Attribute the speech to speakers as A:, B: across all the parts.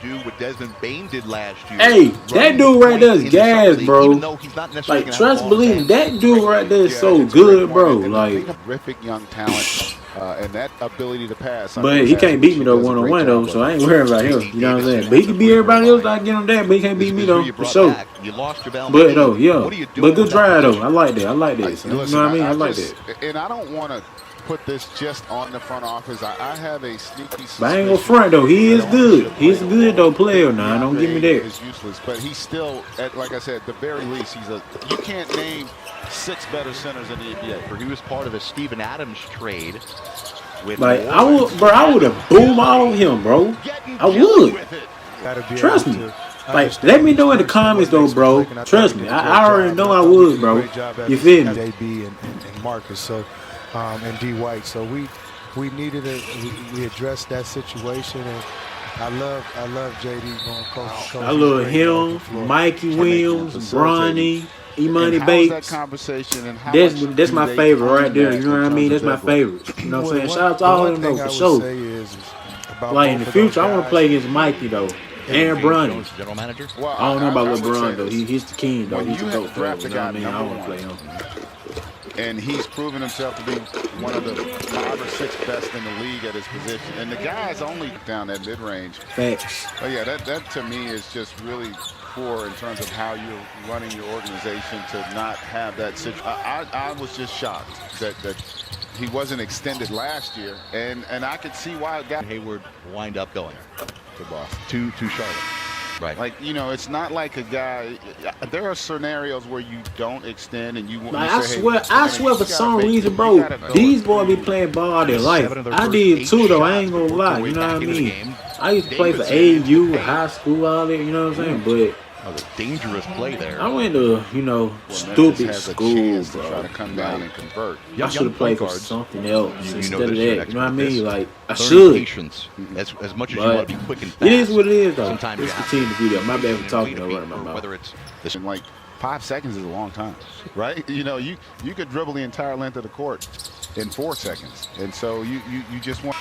A: do what Desmond Bain did last year.
B: Hey, that dude right there is gas,
A: Even
B: bro.
A: though he's not necessarily
B: Like,
A: going to have the
B: trust,
A: ball in his
B: believe me,
A: hands.
B: that dude right there is
C: Yeah,
B: so
C: it's a great
B: good,
C: point.
B: bro.
C: And
B: Like,
C: they have terrific young talent, and that ability to pass. I
B: but
C: mean,
B: he
C: that's
B: can't
C: what
B: beat
C: she
B: me though
C: does a great
B: 1-on-1 though,
C: job
B: so
C: of.
B: I ain't worried about him. You know what I'm saying? But he can beat everybody else. I get on that, but he can't beat me
A: Is
B: though,
A: who you
B: for
A: brought
B: sure.
A: back. You lost JaVale
B: But
A: McGee.
B: though, yeah.
A: What are you
B: But
A: doing
B: good
A: with that
B: try though.
A: position?
B: I like that. I like that. Son. You know
C: Listen,
B: what I mean? I
C: I
B: like
C: just,
B: that.
C: and I don't want to put this just on the front office. I have a sneaky
B: But I ain't gonna
C: suspicion
B: front though. He
C: that
B: is good.
C: ownership
B: He's
C: played
B: a
C: a
B: good
C: role.
B: though player.
C: Think
B: Nah, don't
C: DeAndre
B: give me
C: Ayton
B: that.
C: is useless, but he's still, like I said, at the very least, you can't name 6 better centers in the NBA.
A: He was part of a Steven Adams trade with
B: Like
A: New
B: I
A: Orleans.
B: would, bro. I would have boomed all him, bro.
A: Getting
B: I
A: Gilly
B: would.
A: with it.
D: Got to be
B: Trust
D: able
B: me.
D: to
B: Like, let
D: understand
B: me
D: each
B: know in the
D: person and
B: comments
D: what
B: though,
D: makes a
B: bro.
D: play. And I thought
B: Trust
D: he
B: me.
D: did a great
B: I already
D: job.
B: know
D: And
B: I
D: I thought we
B: would,
D: did a
B: bro.
D: great job as
B: You feel me?
D: JB and Marcus, so and D White. So we needed it. We addressed that situation, and I love JD going coast to coast.
B: I
D: He's
B: love
D: great on the open
B: him,
D: floor.
B: Mikey
C: Can they
B: Williams,
C: facilitate?
B: Bronny,
C: And
B: Imani
C: how is that
B: Bates.
C: conversation, and how
B: That's
C: much
B: that's
C: do
B: my
C: they
B: favorite right
C: own
B: there.
C: that
B: You know
C: in
B: what I
C: terms
B: mean?
C: of
B: That's
C: their
B: my
C: voice?
B: favorites. You know what I'm saying?
D: Well,
B: Shout out to
D: the
B: all
D: one
B: of them though
D: thing I
B: for
D: would
B: sure.
D: say is about
B: Like in
D: both
B: the
D: of those
B: future, I want to
D: guys.
B: play against Mikey though, and
A: James
B: Bronny.
A: Jones, general manager.
C: Well,
B: I don't know about
C: I would
B: LeBron
C: say
B: though.
C: this.
B: He's the king though.
C: When
B: He's
C: you
B: the
C: have
B: GOAT player.
C: drafted
B: You
C: a
B: know what I
C: guy
B: mean? I
C: number
B: don't want to play
C: one,
B: him.
C: and he's proven himself to be one of the 5 or 6 best in the league at his position, and the guy's only down that mid-range.
B: Facts.
C: But yeah, that to me is just really poor in terms of how you're running your organization to not have that situation. I was just shocked that he wasn't extended last year, and I could see why it got
A: Hayward wind up going
C: to Boston.
A: to Charlotte. Right.
C: Like, it's not like a guy. There are scenarios where you don't extend and you
B: Like,
C: say,
B: I swear for some reason, bro, these boys be playing ball all their life.
A: 7 of their
B: I
A: first
B: did
A: 8
B: too, though. I
A: shots
B: ain't gonna
A: worked their
B: lie.
A: way
B: You know
A: back
B: what I
A: into the
B: mean?
A: game.
B: I used to play for
A: Davison into the
B: AU,
A: paint.
B: high school, all that. You know what I'm saying? But
A: That was a dangerous play there.
B: I went to, stupid
C: has a
B: school,
C: chance to try
B: bro.
C: to come down
B: Like,
C: and convert.
B: I should have played for something else
A: You
B: instead
A: know
B: of
A: this,
B: that.
A: you're
B: You
A: an
B: know what I
A: expert at
B: mean?
A: this.
B: Like, I
A: Learning
B: should.
A: patience as much as you
B: But
A: want to be quick and fast.
B: it is what it is, though.
A: Sometimes
B: Let's
A: you have
B: continue the video. My bad for
A: to
B: talking
A: wait a
B: over
A: beat
B: my
A: for
B: mouth.
A: whether it's
C: And like 5 seconds is a long time, right? You could dribble the entire length of the court in 4 seconds, and so you just want.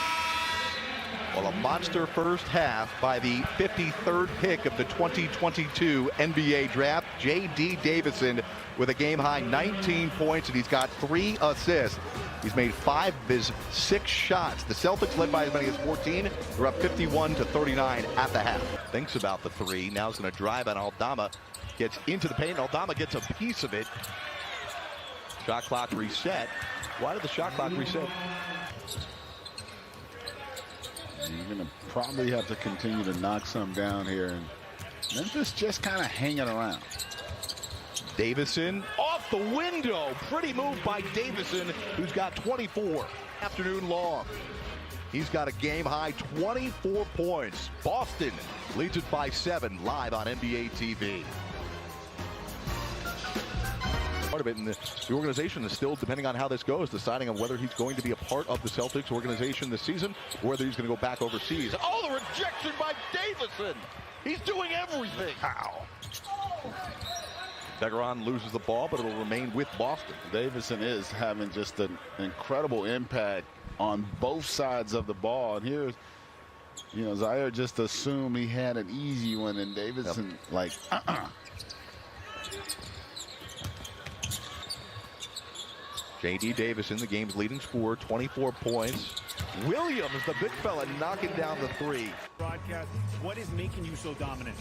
A: well, a monster first half by the 53rd pick of the 2022 NBA draft, J.D. Davison, with a game-high 19 points, and he's got 3 assists. He's made 5 of his 6 shots. The Celtics led by as many as 14. They're up 51-39 at the half. Thinks about the 3. Now he's going to drive on Aldama. Gets into the paint. Aldama gets a piece of it. Shot clock reset. Why did the shot clock reset?
C: You're going to probably have to continue to knock some down here, and Memphis just kind of hanging around.
A: Davison off the window. Pretty move by Davison, who's got 24. Afternoon long. He's got a game-high 24 points. Boston leads it by 7 live on NBA TV. Part of it, and the organization is still, depending on how this goes, deciding on whether he's going to be a part of the Celtics organization this season or whether he's going to go back overseas. Oh, the rejection by Davison. He's doing everything. How? Begaron loses the ball, but it'll remain with Boston.
C: Davison is having just an incredible impact on both sides of the ball. And here's, Zaire just assumed he had an easy one, and Davison,
A: J.D. Davison, the game's leading scorer, 24 points. Williams, the big fella, knocking down the 3.
E: Broadcast. What is making you so dominant?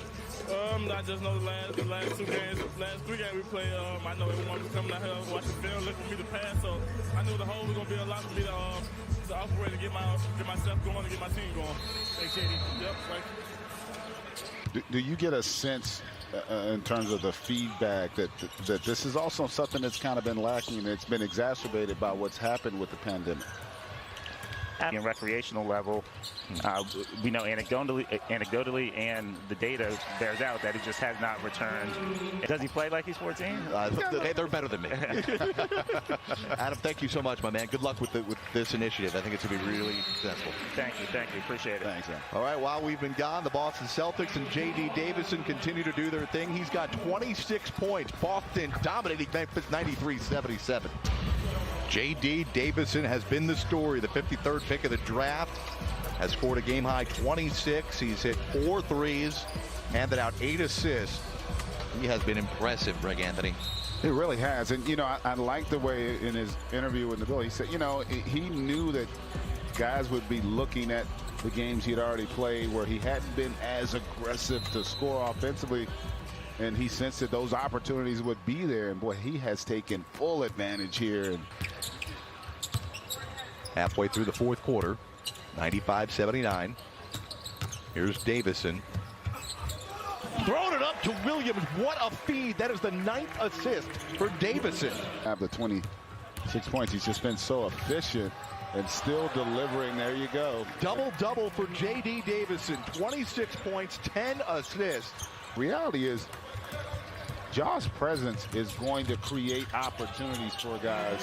F: I just know the last 2 games, last 3 games we played. I know everyone was coming out here watching film, looking for me to pass. So I knew the whole was gonna be a lot for me to operate and get myself going and get my team going.
E: Thanks, JD.
F: Yep. Thank you.
C: do you get a sense in terms of the feedback that this is also something that's kind of been lacking, and it's been exacerbated by what's happened with the pandemic?
G: And recreational level, we know anecdotally, and the data bears out that he just has not returned. Does he play like he's 14?
A: They're better than me. Adam, thank you so much, my man. Good luck with this initiative. I think it's going to be really successful.
G: Thank you. Appreciate it.
C: Thanks, man.
A: All right, while we've been gone, the Boston Celtics and J.D. Davison continue to do their thing. He's got 26 points. Boston dominating Memphis 93-77. J.D. Davison has been the story, the 53rd pick of the draft. has scored a game-high 26. He's hit 4 threes, handed out 8 assists. He has been impressive, Greg Anthony.
C: It really has. And, you know, I like the way in his interview with the Bill, he said, you know, he knew that guys would be looking at the games he had already played where he hadn't been as aggressive to score offensively. And he sensed that those opportunities would be there. And, boy, he has taken full advantage here. And
A: halfway through the fourth quarter, 95-79. Here's Davison. Throwing it up to Williams. What a feed. That is the 9th assist for Davison.
C: After 26 points, he's just been so efficient and still delivering. There you go.
A: Double-double for J.D. Davison. 26 points, 10 assists.
C: Reality is, Ja's presence is going to create opportunities for guys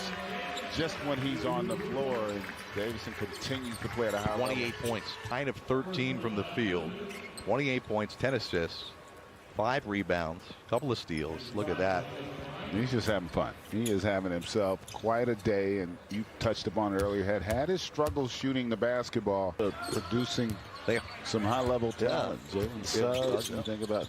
C: just when he's on the floor, and Davison continues to play at a high level.
A: 28 points, 9 of 13 from the field. 28 points, 10 assists, 5 rebounds, couple of steals. Look at that.
C: He's just having fun. He is having himself quite a day, and you touched upon it earlier. Had his struggles shooting the basketball, producing some high-level talent. Jalen Suggs, you think about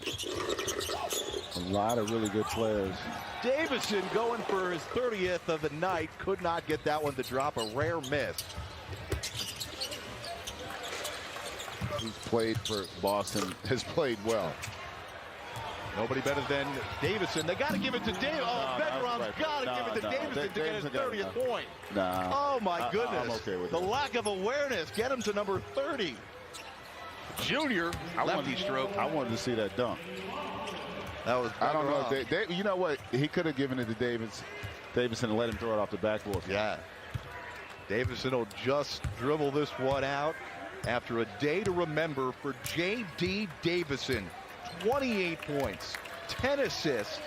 C: a lot of really good players.
A: Davison going for his 30th of the night. Could not get that one to drop. A rare miss.
C: He's played for Boston, has played well.
A: Nobody better than Davison. They got to give it to Davison. Oh, Bedron's got to give it to Davison to get his 30th point. Oh, my goodness.
C: I'm okay with
A: the
C: that.
A: lack of awareness. Get him to number 30. Junior, lefty stroke.
C: I wanted to see that dunk.
A: That was.
C: I don't know. You know what? He could have given it to Davison and let him throw it off the backboard.
A: Yeah. Davison will just dribble this one out after a day to remember for J.D. Davison. 28 points, 10 assists,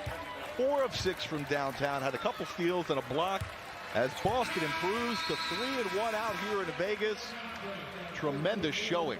A: 4 of 6 from downtown. Had a couple steals and a block as Boston improves to 3-1 out here in Vegas. Tremendous showing